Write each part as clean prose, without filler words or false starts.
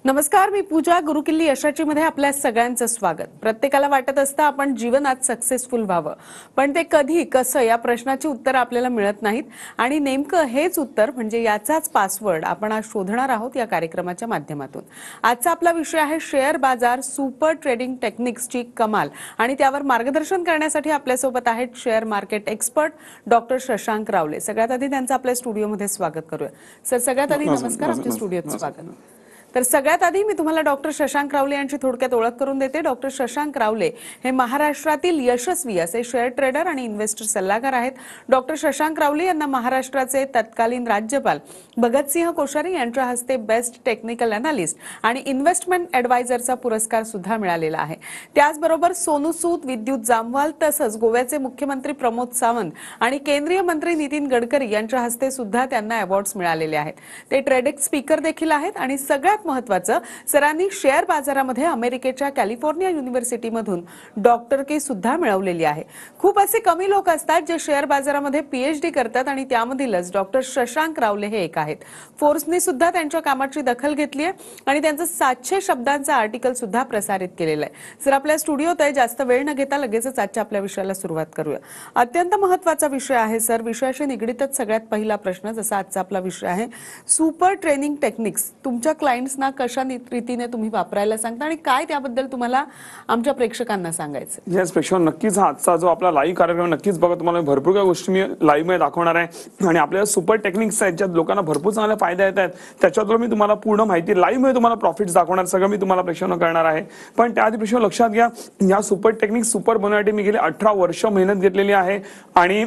नमस्कार, मी पूजा. गुरुकिल्ली यशाची मध्ये आपल्या सगळ्यांचं स्वागत. प्रत्येकाला वाटत असतं आपण जीवनात सक्सेसफुल व्हावं, पण ते कधी कसं या प्रश्नाची उत्तर आपल्याला मिळत नाहीत. आणि नेमकं हेच उत्तर म्हणजे याचाच पासवर्ड आपण आज शोधणार आहोत या कार्यक्रमाच्या माध्यमातून. आजचा आपला विषय आहे शेअर बाजार सुपर ट्रेडिंग टेक्निक्सची कमाल. आणि त्यावर मार्गदर्शन करण्यासाठी आपल्यासोबत आहेत share market expert doctor Shashank रावले. सगळ्यात आधी त्यांचं आपल्या स्टुडिओमध्ये स्वागत करूया. सर, सगळ्यात आधी नमस्कार, आमच्या स्टुडिओत स्वागत. तर सगळ्यात आधी मी तुम्हाला डॉक्टर शशांक रावले यांची थोडक्यात ओळख करून देते. डॉक्टर शशांक रावले हे महाराष्ट्रातील यशस्वी असे शेअर ट्रेडर आणि इन्व्हेस्टर सल्लागार आहेत. डॉक्टर शशांक रावले यांना महाराष्ट्राचे तत्कालीन राज्यपाल भगतसिंह कोश्यारी यांच्या हस्ते बेस्ट टेक्निकल अनालिस्ट आणि इन्व्हेस्टमेंट ॲडवायझरचा पुरस्कार सुद्धा मिळालेला आहे. त्याचबरोबर सोनू सूद, विद्युत जामवाल तसंच गोव्याचे मुख्यमंत्री प्रमोद सावंत आणि केंद्रीय मंत्री नितीन गडकरी यांच्या हस्ते सुद्धा त्यांना अवॉर्ड्स मिळालेले आहेत. ते ट्रेडिंग स्पीकर देखील आहेत. आणि सगळ्यात महत्त्वाचं, सरांनी शेअर बाजारामध्ये अमेरिकेच्या कॅलिफोर्निया युनिव्हर्सिटीमधून डॉक्टरकी सुद्धा मिळवलेली आहे. खूप असे कमी लोक असतात जे शेअर बाजारामध्ये पीएचडी करतात आणि त्यामधीलच डॉक्टर शशांक रावले हे एक आहेत. फोर्ब्सने सुद्धा त्यांच्या कामाची दखल घेतली आहे आणि त्यांचं 700 शब्दांचं आर्टिकल सुद्धा प्रसारित केलेलं आहे. सर आपल्या स्टुडिओत आहे. जास्त वेळ न घेता लगेचच आजच्या आपल्या विषयाला सुरुवात करूया. अत्यंत महत्त्वाचा विषय आहे सर. विषयाशी निगडीतच सगळ्यात पहिला प्रश्न, जसा आजचा आपला विषय आहे सुपर ट्रेनिंग टेक्निक्स, तुमच्या क्लायंट्सना कशा रीतीने तुम्ही वापरायला सांगता आणि काय त्याबद्दल तुम्हाला आमच्या प्रेक्षकांना सांगायचं? येस प्रेक्षक, नक्कीच आजचा जो आपला लाईव्ह कार्यक्रम नक्कीच बघा. तुम्हाला भरपूर काही गोष्टी मी लाईव्ह मध्ये दाखवणार आहे आणि आपल्या सुपर टेक्निक्स आहेत ज्यात लोकांना भरपूर चांगले फायदे येत आहेत. त्याच्यातून मी तुम्हाला पूर्ण माहिती लाईव्ह मध्ये तुम्हाला प्रॉफिट्स दाखवणार, सगळं मी तुम्हाला प्रेक्षकांना करणार आहे. पण त्याआधी प्रेक्षक लक्षात घ्या, या सुपर टेक्निक्स सुपर बनवण्यासाठी मी गेले 18 वर्ष मेहनत घेतलेली आहे आणि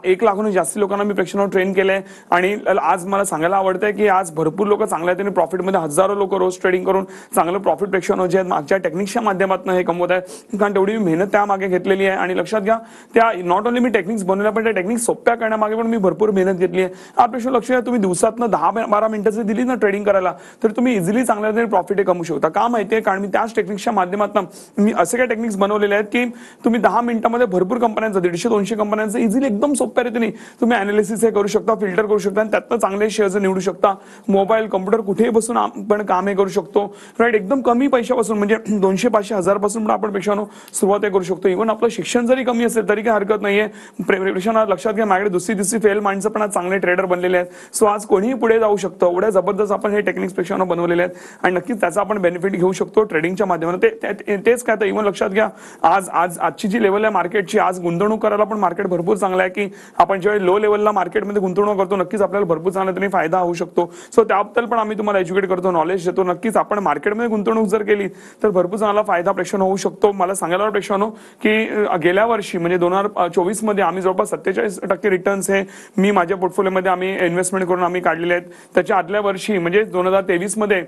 1 लाखाहून जास्त लोकांना मी प्रेक्षकांना ट्रेन केलंय. आणि आज मला सांगायला आवडतंय की आज भरपूर लोक चांगल्या रीतीने प्रॉफिटमध्ये हजारो लोक रोज ट्रेडिंग करून चांगलं प्रॉफिट प्रेक्षकांना जे मागच्या टेक्निक्सच्या माध्यमातून हे कमवत आहेत. कारण तेवढी मेहनत त्यामागे घेतलेली आहे. आणि लक्षात घ्या, त्या नॉट ओनली मी टेक्निक्स बनवल्या, पण त्या टेक्निक्स सोप्या करण्यामागे पण मी भरपूर मेहनत घेतली आहे. आपल्या लक्ष द्या, तुम्ही दिवसातनं 10-12 मिनिटं जर दिली ना ट्रेडिंग करायला, तर तुम्ही इझिली चांगल्या रीतीने प्रॉफिट कमवू शकता. का माहितीये? कारण मी त्याच टेक्निक्सच्या माध्यमातून मी असे काही टेक्निक्स बनवलेले आहेत की तुम्ही 10 मिनिटांमध्ये भरपूर कंपन्यांचं 150-200 कंपन्यांचं इझिली एकदम सोप्या रीतीने तुम्ही अनालिसिस हे करू शकता, फिल्टर करू शकता आणि त्यातनं चांगले शेअर्स निवडू शकता. मोबाईल, कम्प्युटर कुठेही बसून आपण काम हे करू शकतो. राईट, एकदम कमी पैशापासून म्हणजे 200-500-1000 पासून पण आपण पेक्षानं सुरुवात करू शकतो. इव्हन आपलं शिक्षण जरी कमी असेल तरी काही हरकत नाहीये. प्रेक्षकांना लक्षात घ्या, माझ्याकडे दुसरी फेल माणसं पण आज चांगले ट्रेडर बनलेले आहेत. सो आज कोणीही पुढे जाऊ शकतं. एवढ्या जबरदस्त आपण हे टेक्निक्स पेक्षानं बनवलेले आहेत आणि नक्कीच त्याचा आपण बेनिफिट घेऊ शकतो ट्रेडिंगच्या माध्यमातून. तेच काय तर इव्हन लक्षात घ्या, आजची जी लेवल आहे मार्केटची, आज गुंतवणूक करायला पण मार्केट भरपूर चांगलं आहे. की आपण जेव्हा लो लेवलला मार्केटमध्ये गुंतवणूक करतो, नक्कीच आपल्याला भरपूर चांगला फायदा होऊ शकतो. सो त्याबद्दल पण आम्ही तुम्हाला एज्युकेट करतो, नॉलेज देतो. नक्कीच आपण मार्केटमध्ये गुंतवणूक जर केली तर भरपूर चांगला फायदा प्रेक्षण होऊ शकतो. मला सांगायला प्रेक्षकांनो की गेल्या वर्षी म्हणजे 2024 मध्ये आम्ही जवळपास 47% रिटर्न्स हे मी माझ्या पोर्टफोलिओमध्ये आम्ही इन्व्हेस्टमेंट करून आम्ही काढलेले आहेत. त्याच्या आदल्या वर्षी म्हणजे 2023 मध्ये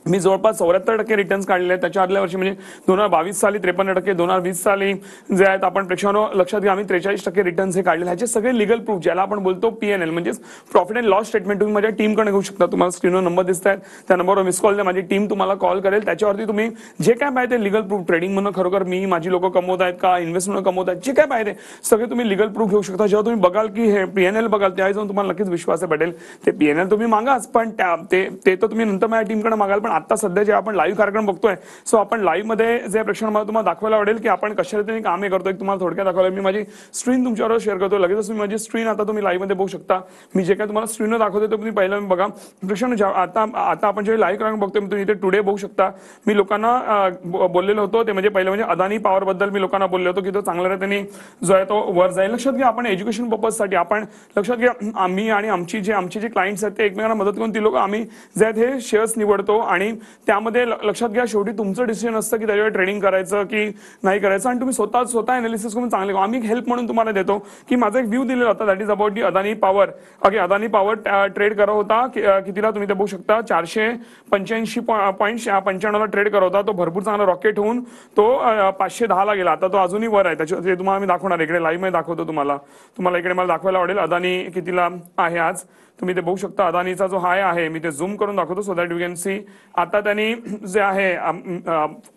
मी जवळपास 74% रिटर्न्स काढलेले आहेत. त्याच्या आदल्या वर्षी म्हणजे 2022 साली 53%, 2020 साली जे आहेत आपण प्रेक्षकांनो लक्षात घ्या आम्ही 43% रिटर्न्स हे काढलेले. ह्याचे सगळे लिगल प्रूफ ज्याला आपण बोलतो PNL म्हणजे प्रॉफिट अँड लॉस स्टेटमेंट तुम्ही माझ्या टीमकडे घेऊ शकता. तुम्हाला स्क्रीनवर नंबर दिसत आहेत, त्या नंबरवर मिस कॉल द्या, माझी टीम तुम्हाला कॉल करेल. त्याच्यावरती तुम्ही जे काय पाहिजे लिगल प्रूफ, ट्रेडिंग म्हणून खरोखर मी माझी लोक कमवत आहेत का, इन्व्हेस्टमेंट कमवत आहेत, जे काय पाहिजे सगळे तुम्ही लिगल प्रूफ घेऊ शकता. जेव्हा तुम्ही बघाल की हे PNL बघाल त्यावेळी जाऊन तुम्हाला नक्कीच विश्वास भेटेल. ते PNL तुम्ही मागाच, पण ते तर तुम्ही नंतर माझ्या टीमकडे मागाल. पण आता सध्या जे आपण लाईव्ह कार्यक्रम बघतोय, सो आपण लाईव्ह मध्ये जे प्रेक्षक मला तुम्हाला दाखवायला आवडेल की आपण कशा रीतीने कामे करतोय. तुम्हाला थोडक्यात दाखवलं. मी माझी स्क्रीन तुमच्यावर शेअर करतो. लगेच तुम्ही माझी स्क्रीन आता तुम्ही लाईव्ह मध्ये बघू शकता. मी जे काय तुम्हाला स्क्रीनवर दाखवतोय ते तुम्ही पहिला बघा. प्रेक्षक आता आपण जे लाईव्ह कार्यक्रम बघतोय तुम्ही इथे टुडे बघू शकता. मी लोकांना बोललेलो होतो ते म्हणजे पहिलं म्हणजे अदानी पॉवर बद्दल मी लोकांना बोललो होतो की तो चांगल्या रीतीने जो आहे तो वर जाईल. लक्षात घ्या, आपण एज्युकेशन पर्पजसाठी आपण लक्षात घ्या आम्ही आणि आमचे जे क्लायंट्स आहेत ते एकमेकांना मदत करून ती लोक आम्ही जे आहेत हे शेअर्स निवडतो आणि त्यामध्ये लक्षात घ्या शेवटी तुमचं डिसिजन असतं की त्याच्यावर ट्रेडिंग करायचं की नाही करायचं आणि तुम्ही स्वतः अनालिसिस करून चांगले. आम्ही हेल्प म्हणून तुम्हाला देतो की माझा एक व्ह्यू दिलेला होता that is about the Adani power. Okay, Adani power trade करत होता कितीला तुम्ही ते बघू शकता, 485.95 ट्रेड करत होता. तो भरपूर चांगला रॉकेट होऊन तो 510 ला गेला. आता तो अजूनही वर आहे. त्याचे तुम्हाला मी दाखवणार इकडे लाईव्ह मध्ये दाखवतो. तुम्हाला इकडे मला दाखवायला आवडेल अदानी कितीला आहे आज. तुम्ही ते बघू शकता अदानीचा जो हाय आहे मी ते झूम करून दाखवतो so that you can C. आता त्यांनी जे आहे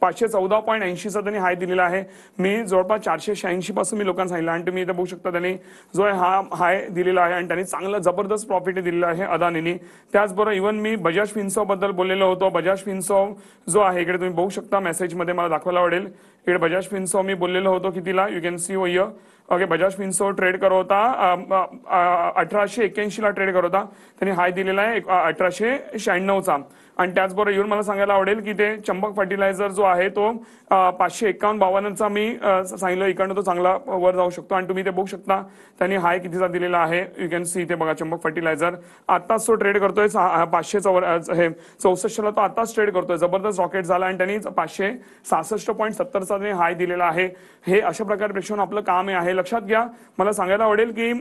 514.80 चा त्यांनी हाय दिलेला आहे. मी जवळपास 486 पासून मी लोकांना सांगितलं आणि तुम्ही इथे बघू शकता त्यांनी जो आहे हा हाय दिलेला आहे आणि त्यांनी चांगलं जबरदस्त प्रॉफिट दिलेलं आहे अदानीनी. त्याचबरोबर इव्हन मी बजाज फिन्सर्व बद्दल बोललेलो होतो. बजाज फिन्सर्व जो आहे इकडे तुम्ही बघू शकता मेसेजमध्ये मला दाखवायला आवडेल. इकडे बजाज फिन्सर्व मी बोललेलो होतो कितीला you can see here. Okay Bajaj Finserv trade करत होता 1881 ला ट्रेड करत होता. त्यांनी हाय दिलेला आहे 1896 चा. आणि त्याचबरोबर येऊन मला सांगायला आवडेल की ते चंबक फर्टिलायझर जो आहे तो 551-52 चा मी सांगितलं इकडनं तो चांगला वर जाऊ शकतो. आणि तुम्ही ते बघू शकता त्यांनी हाय कितीचा दिलेला आहे यू कॅन सी. इथे बघा चंबक फर्टिलायझर आताच तो ट्रेड करतोय 500 हे 64 ला तो आताच ट्रेड करतोय. जबरदस्त रॉकेट झाला आणि त्यांनी 566.70 चा हाय दिलेला आहे. हे अशा प्रकारे प्रेक्षण आपलं काम आहे. लक्षात घ्या मला सांगायला आवडेल की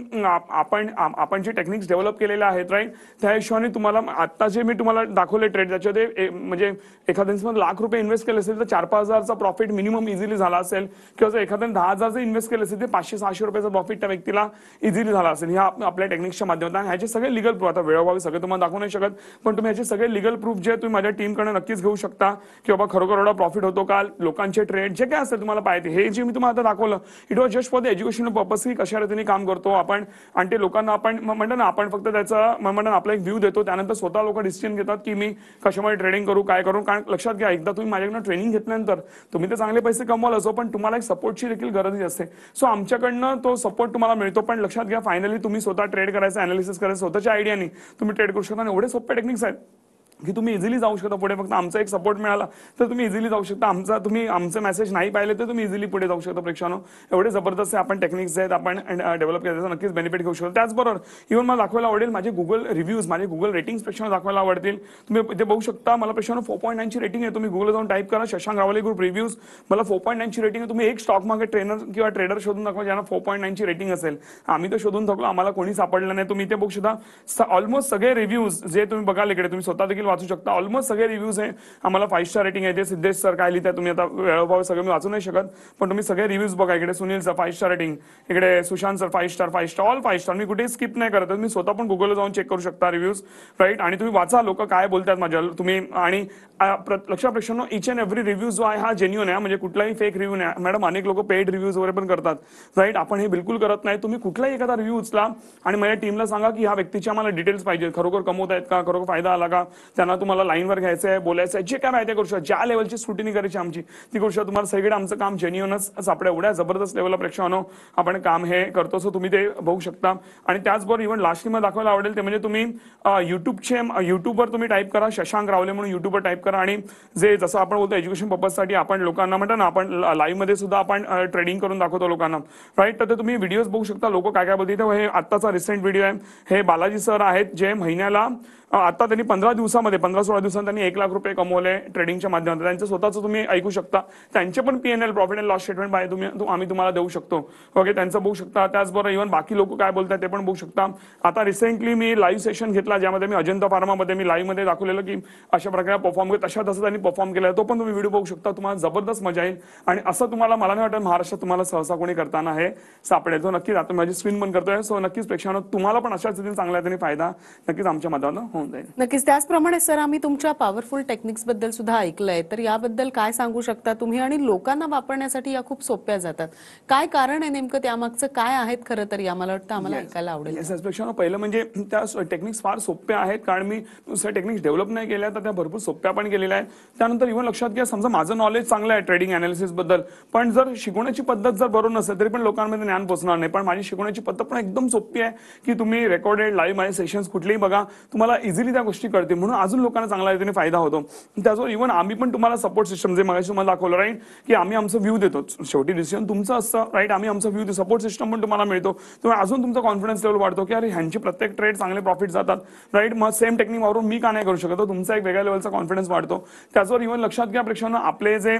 आपण जे टेक्निक्स डेव्हलप केलेले आहेत राईट त्या हिशोबाने तुम्हाला आता जे मी तुम्हाला दाखवले ट्रेड त्याच्यामध्ये म्हणजे एखाद्या लाख रुपये इन्व्हेस्ट केले असेल तर 4-5 हजारचा प्रॉफिट मिनिमम इझिली झाला असेल किंवा जर एखाद्याने 10,000 इन्व्हेस्ट केले असेल तर 500-600 रुपयाचा प्रॉफिट त्या व्यक्तीला इझिली झाला असेल. ह्या आपल्या टेक्निक्सच्या माध्यमातून ह्याचे सगळे लिगल प्रूफ आता वेळोवेळी सगळे तुम्हाला दाखवू नाही शकत पण तुम्ही ह्याचे सगळे लिगल प्रूफ जे तुम्ही माझ्या टीमकडे नक्कीच घेऊ शकता की बाबा खरोखर एवढा प्रॉफिट होतो का लोकांचे ट्रेड जे काय असेल तुम्हाला पाहिजे हे जे मी तुम्हाला आता दाखवलं it was just for the educational purpose की कशा रीतीने काम करतो आपण आणि ते लोकांना आपण म्हणतो ना आपण फक्त त्याचा म्हणतो आपला एक व्ह्यू देतो त्यानंतर स्वतः लोक डिसिजन घेतात की मी कशामध्ये ट्रेडिंग करू काय करू. कारण लक्षात घ्या एकदा तुम्ही माझ्याकडनं ट्रेनिंग घेतल्यानंतर तुम्ही तर चांगले पैसे कमवाल असो पण तुम्हाला एक सपोर्टची देखील गरज असते. सो आमच्याकडनं तो सपोर्ट तुम्हाला मिळतो पण लक्षात घ्या फायनली तुम्ही स्वतः ट्रेड करायचं अनालिसिस करायचं स्वतःच्या आयडियाने तुम्ही ट्रेड करू शकता. एवढे सोपे टेक्निक्स आहेत की तुम्ही इझिली जाऊ शकता पुढे. फक्त आमचा एक सपोर्ट मिळाला तर तुम्ही इझिली जाऊ शकता. तुम्ही आमचे मेसेज नाही पाहिले तर तुम्ही इझिली पुढे जाऊ शकता. प्रेक्षांनो एवढे जबरदस्त आपण टेक्निक्स आहेत आपण डेव्हलप केले त्याचा नक्कीच बेनिफिट घेऊ शकतो. त्याचबरोबर इव्हन मला दाखवायला आवडेल माझे गुगल रिव्ह्यूज माझे गुगल रेटिंग्स प्रेक्षांनो दाखवायला आवडतील. तुम्ही ते बघू शकता मला प्रेक्षांनो 4.9 ची रेटिंग आहे. तुम्ही गुगल जाऊन टाईप करा शशांक रावले ग्रुप रिव्ह्यूज मला 4.9 ची रेटिंग आहे. तुम्ही एक स्टॉक मार्केट ट्रेनर किंवा ट्रेडर शोधून दाखवा ज्यांना 4.9 ची रेटिंग असेल. आम्ही तर शोधून थकलो आम्हाला कोणी सापडलं नाही. तुम्ही ते बघू शकता ऑलमोस्ट सगळे रिव्ह्यूज जे तुम्ही बघाल इकडे तुम्ही स्वतः देखील वाचू शकता. ऑलमोस्ट सगळे रिव्ह्यूज आहे आम्हाला 5 स्टार रेटिंग आहे. ते सिद्धेश सर काय लिहितात तुम्ही आता वेळोभाव सगळं मी वाचू नाही शकत पण तुम्ही सगळे रिव्ह्यूज बघा. इकडे सुनील सर 5 स्टार रेटिंग इकडे Sushant sir 5 star all 5 star. मी कुठेही स्किप नाही करत. तुम्ही स्वतः पण गुगलला जाऊन चेक करू शकता रिव्ह्यूज राईट आणि तुम्ही वाचा लोक काय बोलतात माझ्या तुम्ही. आणि लक्षात प्रेक्षांनो इच अँड एव्हरी रिव्ह्यू जो आहे हा जेन्युइन आहे म्हणजे कुठलाही फेक रिव्ह्यू नाही. मॅडम अनेक लोक पेड रिव्ह्यूज वगैरे पण करतात राईट आपण हे बिलकुल करत नाही. तुम्ही कुठलाही एखादा रिव्ह्यू उचला आणि माझ्या टीमला सांगा की ह्या व्यक्तीच्या आम्हाला डिटेल्स पाहिजे खरोखर कमवत आहेत का खरोखर फायदा आला का त्यांना तुम्हाला लाईनवर घ्यायचं आहे बोलायचं आहे जे काय माहिती करू शकता. ज्या लेवलची स्क्रुटिनी करायची आमची ती करू शकता. तुम्हाला सगळीकडे आमचं काम जेन्युइनच सापडेल. एवढ्या जबरदस्त लेवलला प्रेक्षांनो आपण काम हे करतो. सो तुम्ही ते बघू शकता. आणि त्याचबरोबर इव्हन लास्टली मला दाखवायला आवडेल ते म्हणजे तुम्ही युट्यूबवर तुम्ही टाईप करा शशांक रावले म्हणून युट्यूबवर टाईप करा आणि जे जसं आपण बोलतो एज्युकेशन पर्पजसाठी आपण लोकांना म्हणतो ना आपण लाईव्ह मध्ये सुद्धा आपण ट्रेडिंग करून दाखवतो लोकांना राईट. तर तुम्ही व्हिडिओज बघू शकता लोक काय काय बोलतात. हे आत्ताचा रिसेंट व्हिडिओ आहे. हे बालाजी सर आहेत जे महिन्याला आता त्यांनी 15 दिवसामध्ये 15-16 दिवसांत त्यांनी 1 लाख रुपये कमवले ट्रेडिंगच्या माध्यमातून. त्यांचं स्वतःचं तुम्ही ऐकू शकता. त्यांचे पण P&L profit and loss statement आम्ही तुम्हाला देऊ शकतो. ओके त्यांचं बघू शकता. त्याचबरोबर इव्हन बाकी लोक काय बोलतात ते पण बघू शकता. आता रिसेंटली मी लाईव्ह सेशन घेतला ज्यामध्ये मी अजंता फार्मामध्ये मी लाईव्ह मध्ये दाखवलेलं की अशा प्रकारे परफॉर्म करत तशा तसं त्यांनी परफॉर्म केला. तो पण तुम्ही व्हिडिओ बघू शकता. तुम्हाला जबरदस्त मजा येईल आणि असं तुम्हाला मला नाही वाटत महाराष्ट्रात तुम्हाला सहसा कोणी करताना हे सापडेल. तो नक्कीच आता माझी स्क्रीन पण करतोय. सो नक्कीच प्रेक्षांनो तुम्हाला पण अशाच रीतीने चांगल्या रीतीने फायदा नक्कीच आमच्या माध्यमातून होऊन जाईल. नक्कीच त्याचप्रमाणे सर आम्ही तुमच्या पॉवरफुल टेक्निक्स बद्दल सुद्धा ऐकलंय तर याबद्दल काय सांगू शकता तुम्ही. आणि लोकांना वापरण्यासाठी या खूप सोप्या जातात काय कारण आहे नेमकं त्यामागचं काय आहेत खरं तर या मला वाटतं आम्हाला ऐकायला आवडेल. पहिलं म्हणजे त्या टेक्निक्स फार सोप्या आहेत कारण मी दुसऱ्या टेक्निक्स डेव्हलप नाही केल्या तर त्या भरपूर सोप्या पण केलेल्या आहेत. त्यानंतर इव्हन लक्षात घ्या समजा माझं नॉलेज चांगलं आहे ट्रेडिंग अनालिसिस बद्दल पण जर शिकवण्याची पद्धत जर बरोबर नसेल तरी पण लोकांमध्ये ज्ञान पोहोचणार नाही. पण माझी शिकवण्याची पद्धत पण एकदम सोपी आहे की तुम्ही रेकॉर्डेड लाईव्ह माझे सेशन्स कुठलेही बघा तुम्हाला इझिली त्या गोष्टी कळते म्हणून अजून लोकांना चांगल्या रीतीने फायदा होतो. त्याचबरोबर इव्हन आम्ही पण तुम्हाला सपोर्ट सिस्टम जे मगाशी तुम्हाला दाखवलं राईट की आम्ही आमचं व्ह्यू देतो. शेवटी डिसिजन तुमचं असतं राईट. आम्ही आमचं व्ह्यू सपोर्ट सिस्टम पण तुम्हाला मिळतो. तुम्ही अजून तुमचा कॉन्फिडन्स लेवल वाढतो की अरे ह्यांची प्रत्येक ट्रेड चांगले प्रॉफिट जातात राईट. मग सेम टेक्निक वापरून मी का नाही करू शकत. तुमचा एक वेगळ्या लेवलचा कॉन्फिडन्स वाढतो. त्याचबरोबर इव्हन लक्षात घ्या प्रेक्षकांनो आपले जे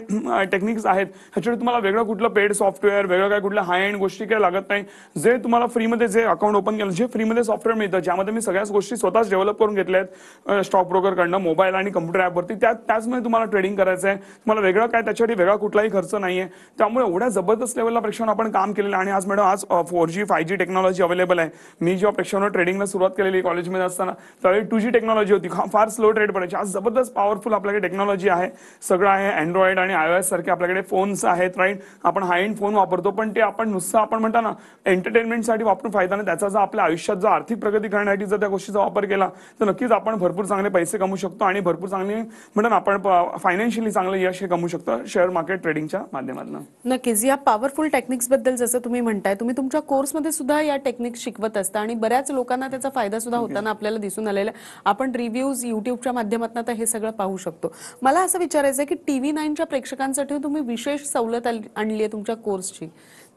टेक्निक्स आहेत ह्याच्यावर तुम्हाला वेगळं कुठलं पेड सॉफ्टवेअर वेगळं काय कुठल्या हाय एंड गोष्टी काही लागत नाही. जे तुम्हाला फ्रीमध्ये जे अकाउंट ओपन केलं जे फ्रीमध्ये सॉफ्टवेअर मिळतं ज्यामध्ये मी सगळ्याच गोष्टी स्वतःच डेव्हलप करून घेतल्या आहेत. स्टॉक ब्रोकर कडनं मोबाईल आणि कम्प्युटर ॲपवरती त्याचमुळे तुम्हाला ट्रेडिंग करायचं आहे. तुम्हाला वेगळं काय त्याच्यासाठी वेगळा कुठलाही खर्च नाहीये. त्यामुळे एवढ्या जबरदस्त लेवलला प्रेक्षकांना आपण काम केलेलं आणि आज मॅडम आज 4G 5G टेक्नॉलॉजी अवेलेबल आहे. मी जेव्हा प्रेक्षकांना ट्रेडिंगला सुरुवात केलेली कॉलेजमध्ये असताना त्यावेळी 2G टेक्नॉलॉजी होती, फार स्लो ट्रेड पडायची. आज जबरदस्त पॉवरफुल आपल्याकडे टेक्नॉलॉजी आहे, सगळं आहे. अँड्रॉइड आणि iOS सारखे आपल्याकडे फोन्स आहेत, राईट. आपण हाय एंड फोन वापरतो, पण ते आपण नुसतं आपण म्हणता ना एंटरटेनमेंटसाठी वापरून फायदा नाही. त्याचा जर आपल्या आयुष्यात जर आर्थिक प्रगती करण्यासाठी जर त्या गोष्टीचा वापर केला तर नक्कीच आपण भरपूर चांगले पैसे कमवू शकतो आणि भरपूर चांगले म्हणतो ना आपण फायनान्शियली चांगलं यश हे कमवू शकतो शेअर मार्केट ट्रेडिंगच्या माध्यमातून. नक्कीच या पॉवरफुल टेक्निक्स बद्दल जसं तुम्ही म्हणताय, तुम्ही तुमच्या कोर्समध्ये सुद्धा या टेक्निक्स शिकवत असता आणि बऱ्याच लोकांना त्याचा फायदा सुद्धा होताना आपल्याला दिसून आलेला. आपण रिव्ह्यूज युट्यूबच्या माध्यमातून आता हे सगळं पाहू शकतो. मला असं विचारायचं आहे की TV9च्या प्रेक्षकांसाठी तुम्ही विशेष सवलत आणली आहे तुमच्या कोर्सची,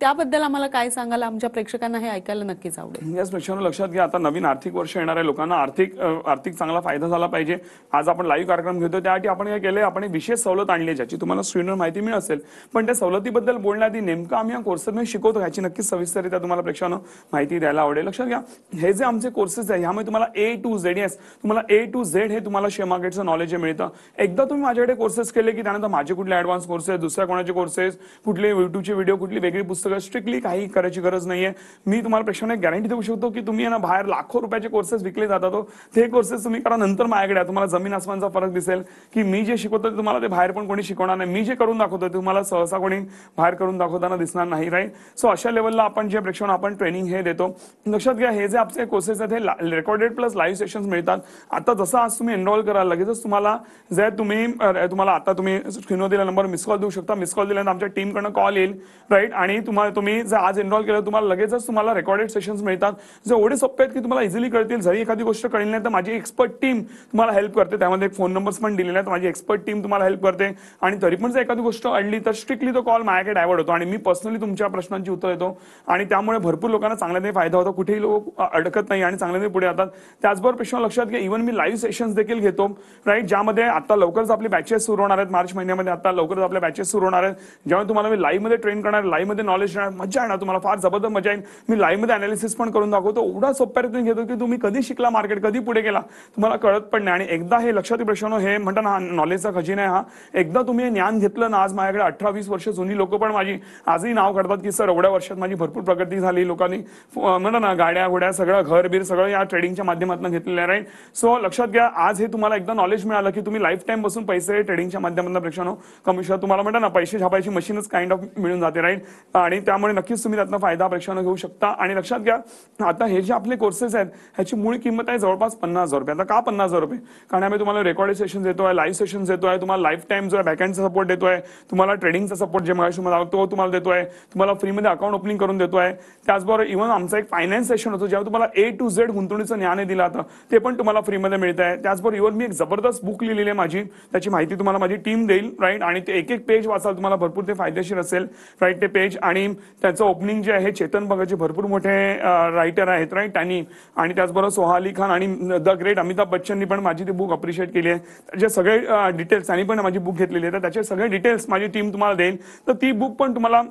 त्याबद्दल आम्हाला काय सांगाल? आमच्या प्रेक्षकांना हे ऐकायला नक्कीच आवडेल. याच प्रेक्षकांना लक्षात घ्या, आता नवीन आर्थिक वर्ष येणार आहे, लोकांना आर्थिक चांगला फायदा झाला पाहिजे. आज आपण लाईव्ह कार्यक्रम घेतो, त्यासाठी आपण काय केलंय, आपण एक विशेष सवलत आणली आहे ज्याची तुम्हाला स्क्रीनवर माहिती मिळत असेल. पण त्या सवलतीबद्दल बोलण्याआधी नेमकं आम्ही या कोर्समध्ये शिकवतो ह्याची नक्कीच सविस्तररित्या तुम्हाला प्रेक्षकांना माहिती द्यायला आवडेल. लक्षात घ्या, हे जे आमचे कोर्सेस आहे ह्यामध्ये तुम्हाला A to Z तुम्हाला A to Z हे तुम्हाला शेअर मार्केटचं नॉलेज मिळतं. एकदा तुम्ही माझ्याकडे कोर्सेस केले की त्यानंतर माझे कुठले ऍडव्हान्स कोर्सेस, दुसऱ्या कोणाचे कोर्सेस, कुठले युट्यूबचे व्हिडिओ, कुठली वेगळी पुस्तकं, स्ट्रिक्टली काही करायची गरज नाहीये. मी तुम्हाला प्रेक्षकांना गॅरंटी देऊ शकतो की तुम्ही ना बाहेर लाखो रुपयाचे कोर्सेस विकले जातात, ते कोर्सेस तुम्ही करा. नंतर माझ्याकडे तुम्हाला जमीन आसमानचा फरक दिसेल की मी जे शिकवतो तुम्हाला ते बाहेर पण कोणी शिकवणार नाही. मी जे करून दाखवतो तुम्हाला सहसा कोणी बाहेर करून दाखवताना दिसणार नाही, राईट. सो अशा लेवलला आपण जे प्रेक्षकांना आपण ट्रेनिंग हे देतो. लक्षात घ्या, हे जे आपले कोर्सेस आहेत हे रेकॉर्डेड प्लस लाईव्ह सेशन्स मिळतात. आता जसं आज तुम्ही एनरोल कराल लगेचच तुम्हाला तुम्हाला आता तुम्ही स्क्रीनवर दिलेला नंबर मिस कॉल देऊ शकता. मिस कॉल दिल्यानंतर आमच्या टीमकडनं कॉल येईल, राईट. आणि तुम्ही जर आज एनरोल केलं तुम्हाला लगेचच तुम्हाला रेकॉर्डेड सेशन्स मिळतात, जे एवढे सोपे आहेत की तुम्हाला इझिली कळतील. जरी एखादी गोष्ट कळली नाही तर माझी एक्सपर्ट टीम तुम्हाला हेल्प करते. त्यामध्ये एक फोन नंबर्स पण दिलेले आहेत, माझी एक्सपर्ट टीम तुम्हाला हेल्प करते. आणि तरी पण जर एखादी गोष्ट अडली तर स्ट्रिक्टली तो कॉल माझ्याकडे डायव्हर्ट होतो आणि मी पर्सनली तुमच्या प्रश्नांची उत्तर देतो. आणि त्यामुळे भरपूर लोकांना चांगल्याने फायदा होतो, कुठेही लोक अडकत नाही आणि चांगल्याने पुढे येतात. त्याचबरोबर प्रश्न लक्षात घ्या, इव्हन मी लाईव्ह सेशन्स देखील घेतो, राईट. ज्यामध्ये आता लवकरच आपली बॅचेस सुरू होणार आहेत. मार्च महिन्यामध्ये आता लवकरच आपल्या बॅचेस सुरू होणार आहेत, जेव्हा तुम्हाला मी लाईव्ह मध्ये ट्रेन करणार, लाईव्ह मध्ये नॉलेज देणार. मजा येणार तुम्हाला, फार जबरदस्त मजा येईल. मी लाईव्ह मध्ये अनालिसिस पण करून दाखवतो. एवढा सोप्या रीतीने घेतो की तुम्ही कधी शिकला मार्केट, कधी पुढे गेला तुम्हाला कळत पण नाही. आणि एकदा हे लक्षात प्रश्न हे म्हणतात ना नॉलेजचा खजिना आहे हा. एकदा तुम्ही हे ज्ञान घेतलं ना, आज माझ्याकडे 18-20 वर्ष जुनी लोक पण माझी आजही नाव काढतात की सर एवढ्या वर्षात माझी भरपूर प्रगती झाली. लोकांनी म्हणतात ना गाड्या घोड्या सगळं घर बीर सगळं या ट्रेडिंगच्या माध्यमातून घेतलेलं आहे, राईट. सो लक्षात घ्या, आज हे तुम्हाला एकदा नॉलेज मिळालं की तुम्ही लाईफ टाइम बसून पैसे ट्रेडिंगच्या माध्यमातून प्रेक्षकांनो कमवू शकता. तुम्हाला म्हणतात ना पैसे छापायची मशीनच काइंड ऑफ मिळून जाते, राईट. आणि त्यामुळे नक्कीच तुम्ही त्यातनं फायदा प्रेक्षकांनो घेऊ शकता. आणि लक्षात घ्या, आता हे जे आपले कोर्सेस आहेत ह्याची मूळ किंमत आहे जवळपास 50,000 रुपये. आता का 50,000 रुपये? कारण आम्ही तुम्हाला रेकॉर्डेड सेशन देतोय, लाईव्ह सेशन देतोय, तुम्हाला लाईफ टाइम जो आहे बॅकएंडचा सपोर्ट देतोय, तुम्हाला ट्रेडिंगचा सपोर्ट जे मगाशी मला तो तुम्हाला देतोय, तुम्हाला फ्रीमध्ये अकाउंट ओपनिंग करून देतोय. त्याचबरोबर इव्हन आमचा एक फायनान्स सेशन होतो जेव्हा तुम्हाला A to Z गुंतवणुकीचं ज्ञान दिलं जातं, ते पण तुम्हाला फ्रीमध्ये मिळत आहे. त्याचबरोबर इव्हन मी एक जबरदस्त बुक लिहिलेली आहे माझी, त्याची माहिती तुम्हाला माझी टीम देईल, राईट. आणि ते एक पेज वाचाल तुम्हाला भरपूर ते फायदेशीर असेल, राईट. ते पेज आणि त्याचं ओपनिंग जे आहे चेतन भगतचे भरपूर मोठे रायटर आहेत, राईट. त्यांनी आणि त्याचबरोबर सोहाली खान आणि द ग्रेट अमिताभ बच्चननी पण माझी ती बुक अप्रिशिएट केली आहे. त्याचे सगळे डिटेल्स त्यांनी पण माझी बुक घेतलेली आहे, तर त्याचे सगळे डिटेल्स माझी टीम तुम्हाला देईल. तर ती बुक पण तुम्हाला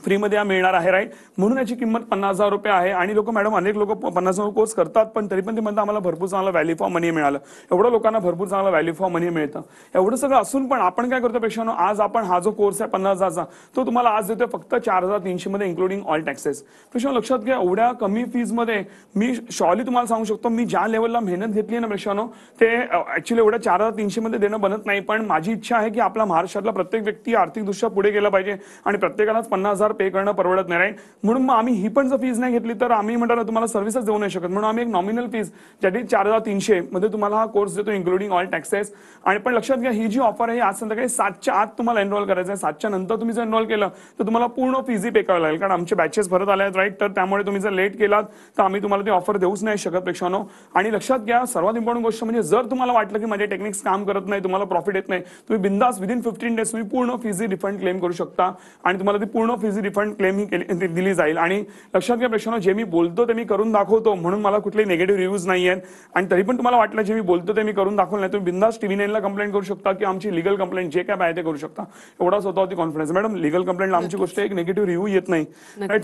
फ्रीमध्ये मिळणार आहे, राईट. म्हणून याची किंमत 50,000 रुपये आहे. आणि अनेक लोक 50,000 कोर्स करतात, पण तरी पण ते म्हणतात आम्हाला भरपूर चांगला व्हॅल्यू फॉर मनी मिळालं. एवढं लोकांना भरपूर चांगला व्हॅल्यू फॉर मनी मिळतं. एवढं सगळं असून पण आपण काय करतो पेक्षानो, आज आपण हा जो कोर्स आहे 50,000चा तो तुम्हाला आज देतोय फक्त 4,300 मध्ये इन्क्लुडिंग ऑल टॅक्सेस. पेक्षानो लक्षात घ्या, एवढ्या कमी फीज मध्ये मी शॉली तुम्हाला सांगू शकतो, मी ज्या लेवलला मेहनत घेतली ना पेक्षानो, ते ऍक्च्युली एवढ्या 4,300 मध्ये देणं बनत नाही. पण माझी इच्छा आहे की आपला महाराष्ट्रातला प्रत्येक व्यक्ती आर्थिकदृष्ट्या पुढे गेला पाहिजे आणि प्रत्येकालाच 50,000 पे करणं परवडत नाही, राईट. म्हणून मग आम्ही ही पण जर फीज नाही घेतली तर आम्ही म्हणतो ना तुम्हाला सर्व्हिसच देऊ नाही शकत. म्हणून आम्ही एक नॉमिनल फीज ज्याची 4,300 मध्ये तुम्हाला हा कोर्स देतो इन्क्लुडिंग ऑल टॅक्सेस. आणि पण लक्षात घ्या, ही जी ऑफर आहे आज संध्याकाळी 7च्या आत तुम्हाला एनरोल करायचं आहे. 7च्या नंतर तुम्ही जर एनरोल केलं तर तुम्हाला पूर्ण फीज पे करावं लागेल, कारण आमचे बॅचेस भरत आले आहेत, राईट. तर त्यामुळे तुम्ही जर लेट केलात तर आम्ही तुम्हाला ती ऑफर देऊच नाही शकत प्रेक्षकांनो. आणि लक्षात घ्या, सर्वात इम्पॉर्टंट गोष्ट म्हणजे जर तुम्हाला वाटलं की माझे टेक्निक्स काम करत नाही, तुम्हाला प्रॉफिट येत नाही, तुम्ही बिंदास विदिन 15 डेज तुम्ही पूर्ण फीज रिफंड क्लेम करू शकता आणि तुम्हाला ती पूर्ण फीज डिपॉझिट रिफंड क्लेम ही दिली जाईल. आणि लक्षात घ्या प्रेक्षकांनो, जे मी बोलतो ते मी करून दाखवतो, म्हणून मला कुठले निगेटिव्ह रिव्ह्यूज नाही आहेत. आणि तरी पण तुम्हाला वाटलं जे मी बोलतो ते मी करून दाखवलं नाही, तुम्ही बिंदास TV9 ला कंप्लेंट करू शकता की आमची लिगल कंप्लेंट जे काय आहे ते करू शकता. एवढा स्वतःवरती कॉन्फिडन्स. मॅडम, लिगल कंप्लेंट आमची गोष्ट एक निगेटिव्ह रिव्ह्यू येत नाही.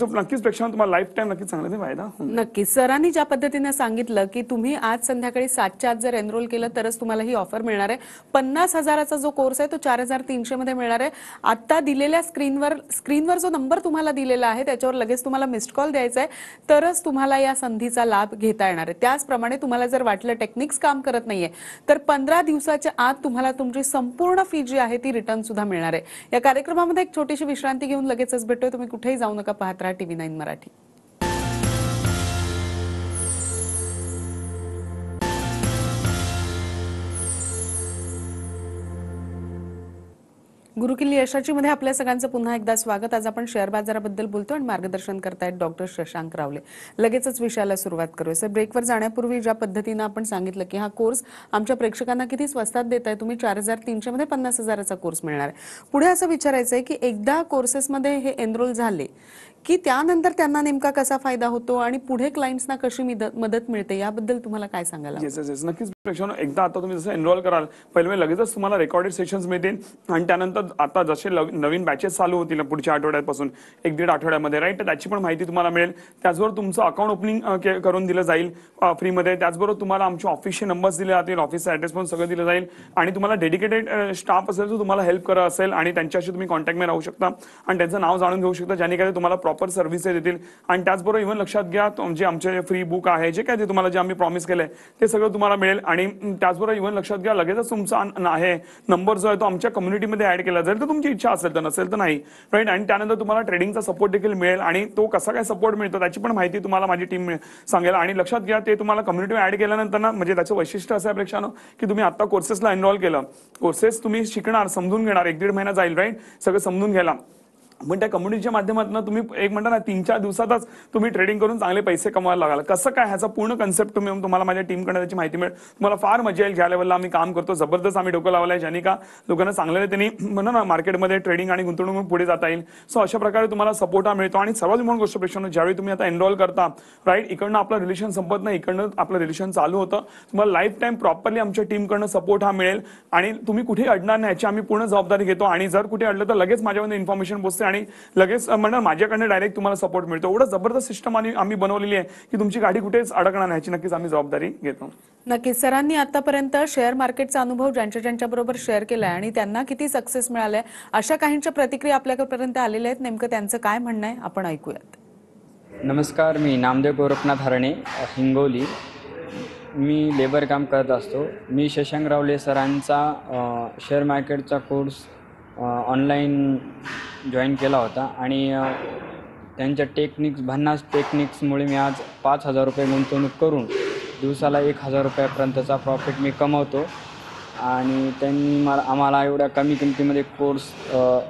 तो नक्कीच प्रेक्षकांनो तुम्हाला लाईफ टाइम नक्कीच चांगला फायदा. नक्कीच. सरांनी ज्या पद्धतीने सांगितलं की तुम्ही आज संध्याकाळी 7च्या आत जर एनरोल केलं तरच तुम्हाला ही ऑफर मिळणार आहे. 50,000चा जो कोर्स आहे तो 4,300 मध्ये मिळणार आहे. आता दिलेल्या स्क्रीनवर जो नंबर तुम्हाला दिलेला आहे त्याच्यावर लगेच तुम्हाला मिस्ड कॉल द्यायचा आहे, तरच तुम्हाला या संधीचा लाभ घेता येणार आहे. त्याचप्रमाणे तुम्हाला जर वाटलं टेक्निक्स काम करत नाहीये तर 15 दिवसाच्या आत तुम्हाला तुमची संपूर्ण फी जी आहे ती रिटर्न सुद्धा मिळणार आहे. या कार्यक्रमामध्ये एक छोटीशी विश्रांती घेऊन लगेचच भेटतोय. तुम्ही कुठेही जाऊ नका, पाहत राहा TV9 मराठी. गुरुकिल्ली यशाची मध्ये आपल्या सगळ्यांचं पुन्हा एकदा स्वागत. आज आपण शेअर बाजाराबद्दल बोलतो आणि मार्गदर्शन करतायत डॉक्टर शशांक रावले. लगेचच विषयाला सुरुवात करूया. सर, ब्रेकवर जाण्यापूर्वी ज्या पद्धतीनं आपण सांगितलं की हा कोर्स आमच्या प्रेक्षकांना किती स्वस्तात देताय तुम्ही, 4,300 मध्ये 50,000चा कोर्स मिळणार आहे. पुढे असं विचारायचं आहे की एकदा कोर्सेसमध्ये हे एनरोल झाले की त्यानंतर त्यांना नेमका कसा फायदा होतो आणि पुढे क्लायंट्सना कशी मदत मिळते, याबद्दल तुम्हाला काय सांगायला? येस, नक्कीच प्रेक्षकांनो, एकदा आता तुम्ही जसं एनरोल कराल पहिले लगेचच तुम्हाला रेकॉर्डेड सेशन्स मिळतील. आणि त्यानंतर आता जसे नवीन बॅचेस चालू होतील पुढच्या आठवड्यापासून 1-1.5 आठवड्यामध्ये, राईट, तर त्याची पण माहिती तुम्हाला मिळेल. त्याचबरोबर तुमचं अकाउंट ओपनिंग करून दिलं जाईल फ्रीमध्ये. त्याचबरोबर तुम्हाला आमचे ऑफिसचे नंबर्स दिले जातील, ऑफिसचा ऍड्रेस पण सगळं दिलं जाईल. आणि तुम्हाला डेडिकेटेड स्टाफ असेल जो तुम्हाला हेल्प करत असेल आणि त्यांच्याशी तुम्ही कॉन्टॅक्टमध्ये राहू शकता आणि त्यांचं नाव जाणून घेऊ शकता, ज्याने काय तुम्हाला प्रॉपर सर्व्हिसेस देतील. आणि त्याचबरोबर इव्हन लक्षात घ्या, जे आमचे फ्री बुक आहे, जे काय ते तुम्हाला जे आम्ही प्रॉमिस केलंय ते सगळं तुम्हाला मिळेल. आणि त्याचबरोबर इव्हन लक्षात घ्या, लगेचच तुमचा आहे नंबर जो आहे तो आमच्या कम्युनिटीमध्ये ऍड केला जाईल, तर तुमची इच्छा असेल तर, नसेल तर नाही, राईट. आणि त्यानंतर तुम्हाला ट्रेडिंगचा सपोर्ट देखील मिळेल. आणि तो कसा काय सपोर्ट मिळतो त्याची पण माहिती तुम्हाला माझी टीम सांगेल. आणि लक्षात घ्या, ते तुम्हाला कम्युनिटी ऍड केल्यानंतर ना, म्हणजे त्याचं वैशिष्ट्य असं आहे प्रेक्षकांनो की तुम्ही आता कोर्सेसला एनरोल केलं, कोर्सेस तुम्ही शिकणार, समजून घेणार, 1-1.5 महिना जाईल, राईट, सगळं समजून घ्यायला. पण त्या कम्युनिटीच्या माध्यमातून तुम्ही एक म्हणता ना 3-4 दिवसातच तुम्ही ट्रेडिंग करून चांगले पैसे कमवायला लागाल. कसं काय, ह्याचा पूर्ण कन्सेप्ट तुम्हाला माझ्या टीमकडे त्याची माहिती मिळेल. तुम्हाला फार मजा येईल. ज्या लेवलला आम्ही काम करतो, जबरदस्त आम्ही डोकं लावलं आहे, ज्याने का लोकांना चांगल्या त्यांनी म्हणा ना मार्केटमध्ये ट्रेडिंग आणि गुंतवणूक पुढे जाता येईल. सो अशा प्रकारे तुम्हाला सपोर्ट हा मिळतो. आणि सर्वात मोठी गोष्ट प्रेक्षकांनो, ज्यावेळी तुम्ही आता एनरोल करता, राईट, इकडनं आपलं रिलेशन संपत नाही, इकडनं आपलं रिलेशन चालू होतं. तुम्हाला लाईफ टाइम प्रॉपरली आमच्या टीमकडनं सपोर्ट हा मिळेल आणि तुम्ही कुठे अडणार नाही याची आम्ही पूर्ण जबाबदारी घेतो. आणि जर कुठे अडलं तर लगेच माझ्यामध्ये इन्फॉर्मेशन पोहोचते आणि लगेच म्हणणार माझ्याकडनं डायरेक्ट तुम्हाला सपोर्ट मिळतो. एवढं जबरदस्त सिस्टम आम्ही बनवलेली आहे की तुमची गाडी कुठेच अडकणार नाही, याची नक्कीच आम्ही जबाबदारी घेतो. नक्कीच. सरांनी आतापर्यंत शेअर मार्केटचा अनुभव ज्यांच्या बरोबर शेअर केलाय आणि त्यांना किती सक्सेस मिळालाय अशा काहींच्या प्रतिक्रिया आपल्यापर्यंत आलेल्या आहेत. नेमकं त्यांचं काय म्हणणं आहे आपण ऐकूयात. नमस्कार, मी नामदेव गोरखनाथ हरणे, हिंगोली. मी लेबर काम करत असतो. मी शशांक रावले सरांचा शेअर मार्केटचा कोर्स ऑनलाईन जॉईन केला होता आणि त्यांच्या भन्नाट टेक्निक्समुळे मी आज 5,000 रुपये गुंतवणूक करून दिवसाला 1,000 रुपयापर्यंतचा प्रॉफिट मी कमवतो. आणि त्यांनी आम्हाला एवढ्या कमी किमतीमध्ये कोर्स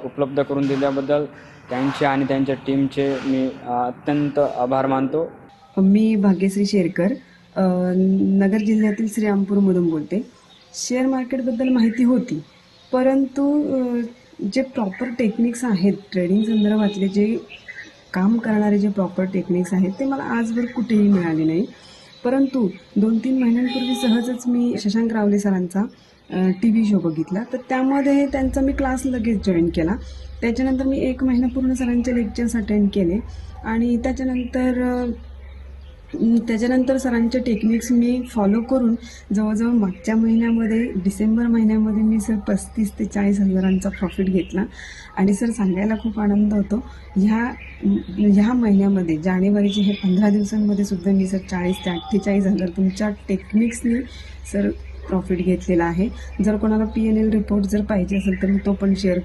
उपलब्ध करून दिल्याबद्दल त्यांचे आणि त्यांच्या टीमचे मी अत्यंत आभार मानतो. मी भाग्यश्री शेरकर, नगर जिल्ह्यातील श्रीरामपूरमधून बोलते. शेअर मार्केटबद्दल माहिती होती, परंतु जे प्रॉपर टेक्निक्स आहेत ट्रेडिंग संदर्भातले, जे काम करणारे जे प्रॉपर टेक्निक्स आहेत ते मला आजवर कुठेही मिळाले नाही. परंतु 2-3 महिन्यांपूर्वी सहजच मी शशांक रावले सरांचा TV शो बघितला, तर त्यामध्ये त्यांचा मी क्लास लगेच जॉईन केला. त्याच्यानंतर मी 1 महिना पूर्ण सरांचे लेक्चर्स अटेंड केले आणि त्याच्यानंतर सरांचे टेक्निक्स मी फॉलो करून जवळजवळ मागच्या महिन्यामध्ये डिसेंबर महिन्यामध्ये मी सर 35,000 ते 40,000चा प्रॉफिट घेतला. आणि सर सांगायला खूप आनंद होतो, ह्या महिन्यामध्ये जानेवारीचे हे 15 दिवसांमध्ये सुद्धा मी सर 40,000 ते 48,000 तुमच्या टेक्निक्सनी सर प्रॉफिट घेतलेला आहे. जर कोणाला P&L रिपोर्ट जर पाहिजे असेल तर मी तो पण शेअर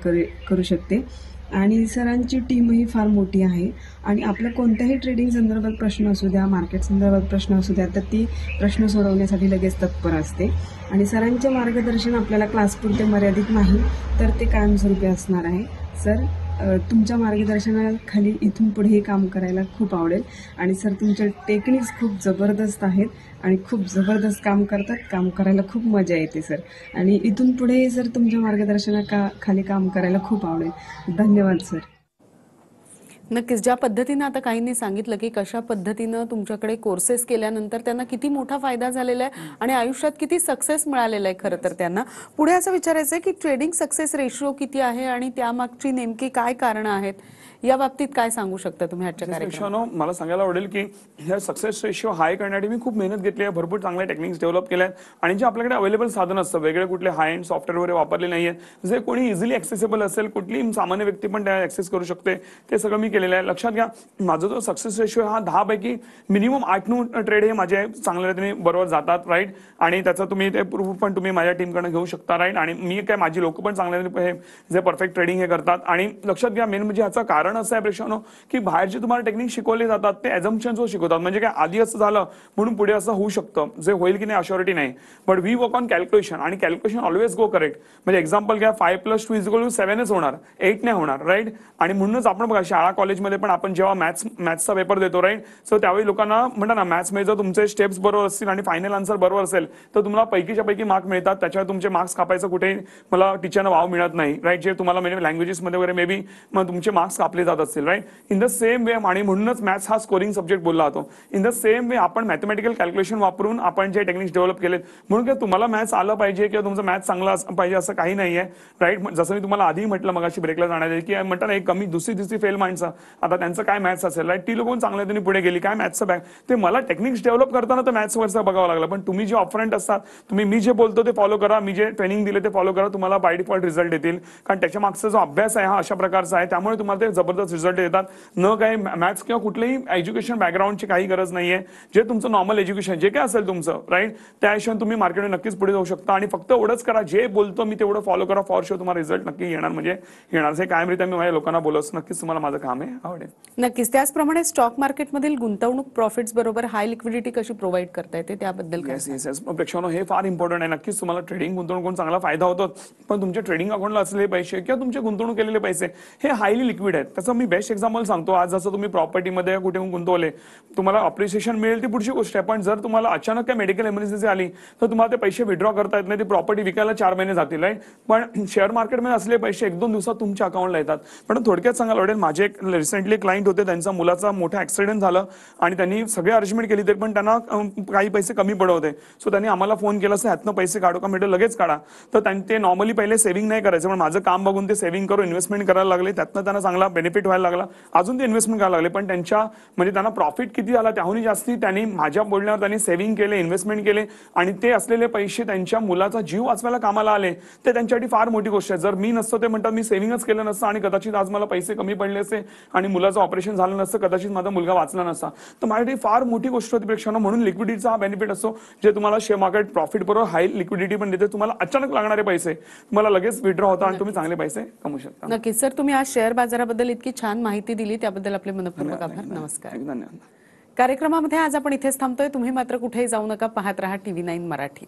करू शकते. आणि सरांची टीमही फार मोठी आहे आणि आपल्या कोणत्याही ट्रेडिंग संदर्भात प्रश्न असू द्या, मार्केट संदर्भात प्रश्न असू द्या, तर ती प्रश्न सोडवण्यासाठी लगेच तत्पर असते. आणि सरांचे मार्गदर्शन आपल्याला क्लासपुरते मर्यादित नाही, तर ते कायमस्वरूपी असणार आहे. सर, तुमच्या मार्गदर्शनाखाली इथून पुढेही काम करायला खूप आवडेल. आणि सर, तुमचे टेक्निक्स खूप जबरदस्त आहेत आणि खूप जबरदस्त काम करतात. काम करायला खूप मजा येते सर. आणि इथून पुढेही सर तुमच्या मार्गदर्शनाखाली काम करायला खूप आवडेल. धन्यवाद सर. नक्कीच. ज्या पद्धतीनं आता काहींनी सांगितलं की कशा पद्धतीनं तुमच्याकडे कोर्सेस केल्यानंतर त्यांना किती मोठा फायदा झालेला आहे आणि आयुष्यात किती सक्सेस मिळालेला आहे खरं तर त्यांना. पुढे असं विचारायचं आहे की ट्रेडिंग सक्सेस रेशिओ किती आहे आणि त्यामागची नेमकी काय कारणं आहेत, या बाबतीत काय सांगू शकता तुम्ही आजच्या कार्यक्रमात? पेक्षानो मला सांगायला आवडेल की ह्या सक्सेस रेशिओ हाय करण्यासाठी मी खूप मेहनत घेतली आहे, भरपूर चांगले टेक्निक्स डेव्हलप केले आहेत आणि जे आपल्याकडे अवेलेबल साधन असतं, वेगळे कुठले हाय एंड सॉफ्टवेअर वगैरे वापरले नाहीये, जे कोणी इझिली ऍक्सेसेबल असेल, कुठलीही सामान्य व्यक्ती पण त्या ऍक्सेस करू शकते, ते सगळं मी केलेलं आहे. लक्षात घ्या, माझा जो सक्सेस रेशिओ हा 10 पैकी मिनिमम 8-9 ट्रेड हे माझे चांगल्या रीतीने बरोबर जातात, राईट. आणि त्याचं तुम्ही ते प्रूफ पण तुम्ही माझ्या टीमकडनं घेऊ शकता, राईट. आणि मी काय, माझी लोक पण चांगल्या जे परफेक्ट ट्रेडिंग हे करतात. आणि लक्षात घ्या, मेन म्हणजे ह्याचं कारण असं आहे प्रेक्षानो की बाहेर जे तुम्हाला टेक्निक शिकवले जातात ते ॲझम्पशन्सवर शिकवतात. म्हणजे काय, आधी असं झालं म्हणून पुढे असं होऊ शकतं, जे होईल की नाही अश्युरिटी नाही. But we work on calculation आणि कॅल्क्युलेशन ऑलवेज गो करेक्ट. म्हणजे एक्झाम्पल घ्या, 5+2 = 7च होणार, 8 नाही होणार, राईट. आणि म्हणूनच आपण बघा, शाळा कॉलेजमध्ये पण आपण जेव्हा मॅथ्सचा पेपर देतो, राईट, सो त्यावेळी लोकांना म्हणतात ना, मॅथ्समध्ये जर तुमचे स्टेप्स बरोबर असतील आणि फायनल आन्सर बरोबर असेल तर तुम्हाला पैकीच्या पैकी मार्क मिळतात. त्याच्यावर तुमचे मार्क्स कापायचं कुठे मला टीचरना वाव मिळत नाही, राईट. जे तुम्हाला म्हणजे लँग्वेजेसमध्ये वगैरे मे बी मग तुमचे मार्क्स कापले जात असतील, right. In the same way, आणि म्हणूनच मॅथ्स हा स्कोरिंग सब्जेक्ट बोलला जातो. इन द सेम वे आपण मॅथमॅटिकल कॅल्क्युलेशन वापरून आपण जे टेक्निक्स डेव्हलप केलेत, म्हणून काय तुम्हाला मॅथ्स आलं पाहिजे किंवा तुमचं मॅथ्स चांगला पाहिजे असं काही नाहीये, राईट. जसं मी तुम्हाला आधी म्हटलं मगाशी ब्रेकला जाण्याआधी की म्हणतात ना, एक कमी दुसरी फेल माणसं, आता त्यांचं काय मॅथ्स असेल, राईट, ती लोक चांगल्या त्यांनी पुढे गेली, काय मॅथ्सचं बॅक. ते मला टेक्निक्स डेव्हलप करताना तर मॅथ्सवरचं बघावं लागलं. पण तुम्ही जे ऑफरंट असतात, तुम्ही मी जे बोलतो ते फॉलो करा, मी जे ट्रेनिंग दिले ते फॉलो करा, तुम्हाला बाय डिफॉल्ट रिझल्ट येतील. कारण त्याच्या मागचा जो अभ्यास आहे हा अशा प्रकारचा आहे, त्यामुळे तुम्हाला ते जबरदस्त रिझल्ट येतात. न काही मॅथ्स किंवा कुठलेही एज्युकेशन बॅकग्राऊंडची काही गरज नाहीये. जे तुमचं नॉर्मल एज्युकेशन जे काय असेल तुमचं, राईट, त्या हिशोबाने तुम्ही मार्केटमध्ये नक्कीच पुढे जाऊ शकता. आणि फक्त एवढंच करा, जे बोलतो मी तेवढं फॉलो करा, फॉर शुअर तुम्हाला रिझल्ट नक्की येणार, म्हणजे येणार. हे कायमरित्या मी माझ्या लोकांना बोलत, नक्कीच तुम्हाला माझं काम आहे, आवडेल. नक्कीच. त्याचप्रमाणे स्टॉक मार्केटमधील गुंतवणूक प्रॉफिट्स बरोबर हाय लिक्विडिटी कशी प्रोव्हाइड करता येते त्याबद्दल काय? येस प्रेक्षांनो, हे फार इम्पॉर्टंट आहे. नक्कीच तुम्हाला ट्रेडिंग गुंतवणूक करून चांगला फायदा होतो, पण तुमच्या ट्रेडिंग अकाउंटला असलेले पैसे किंवा तुमचे गुंतवणूक केलेले पैसे हे हायली लिक्विड आहेत. त्याचं मी बेस्ट एक्झाम्पल सांगतो. आज जसं तुम्ही प्रॉपर्टीमध्ये कुठे गुंतवले, तुम्हाला अप्रिसिएशन मिळेल ती पुढची गोष्ट आहे, पण जर तुम्हाला अचानक काय मेडिकल इमर्जन्सी आली तर तुम्हाला ते पैसे विड्रॉ करता येत नाही, ती प्रॉपर्टी विकायला 4 महिने जातील, राईट. पण शेअर मार्केटमध्ये असलेले पैसे 1-2 दिवसात तुमच्या अकाउंटला येतात. पण थोडक्यात सांगायला आवडेल, माझे एक रिसेंटली क्लायंट होते, त्यांचा मुलाचा मोठा ऍक्सिडेंट झालं आणि त्यांनी सगळे अरेंजमेंट केली तरी पण त्यांना काही पैसे कमी पडत होते. सो त्यांनी आम्हाला फोन केला, असं ह्यातनं पैसे काढू का? मिळेल लगेच काढा. तर ते नॉर्मली पहिले सेव्हिंग नाही करायचं, पण माझं काम बघून ते सेव्हिंग करून इन्व्हेस्टमेंट करायला लागले. त्यातनं त्यांना चांगला बेनिफिट व्हायला लागला. अजून ते इन्व्हेस्टमेंट करायला लागले, पण त्यांच्या म्हणजे त्यांना प्रॉफिट किती झाला त्याहूनही जास्ती त्यांनी माझ्या बोलण्यावर त्यांनी सेव्हिंग केले, इन्व्हेस्टमेंट केले आणि ते असलेले पैसे त्यांच्या मुलाचा जीव वाचवायला कामाला आले. ते त्यांच्यासाठी फार मोठी गोष्ट आहे. जर मी नसतो, ते म्हणतात मी सेव्हिंगच केलं नसतं आणि कदाचित आज मला पैसे कमी पडले असते आणि मुलाचं ऑपरेशन झालं नसतं, कदाचित माझा मुलगा वाचला नसता. तर माझ्यासाठी फार मोठी गोष्ट होती प्रेक्षांनो. म्हणून लिक्विडिटीचा हा बेनिफिट असतो, जे तुम्हाला शेअर मार्केट प्रॉफिट बरोबर हाय लिक्विडिटी पण देते. तुम्हाला अचानक लागणारे पैसे तुम्हाला लगेच विड्रॉ होता आणि तुम्ही चांगले पैसे कमवू शकता. नक्कीच सर, तुम्ही आज शेअर बाजाराबद्दल इतकी छान माहिती दिली त्याबद्दल आपले मनपूर्वक आभार. नमस्कार. धन्यवाद. कार्यक्रमामध्ये आज आपण इथेच थांबतोय. तुम्ही मात्र कुठेही जाऊ नका, पाहत रहा TV9 मराठी.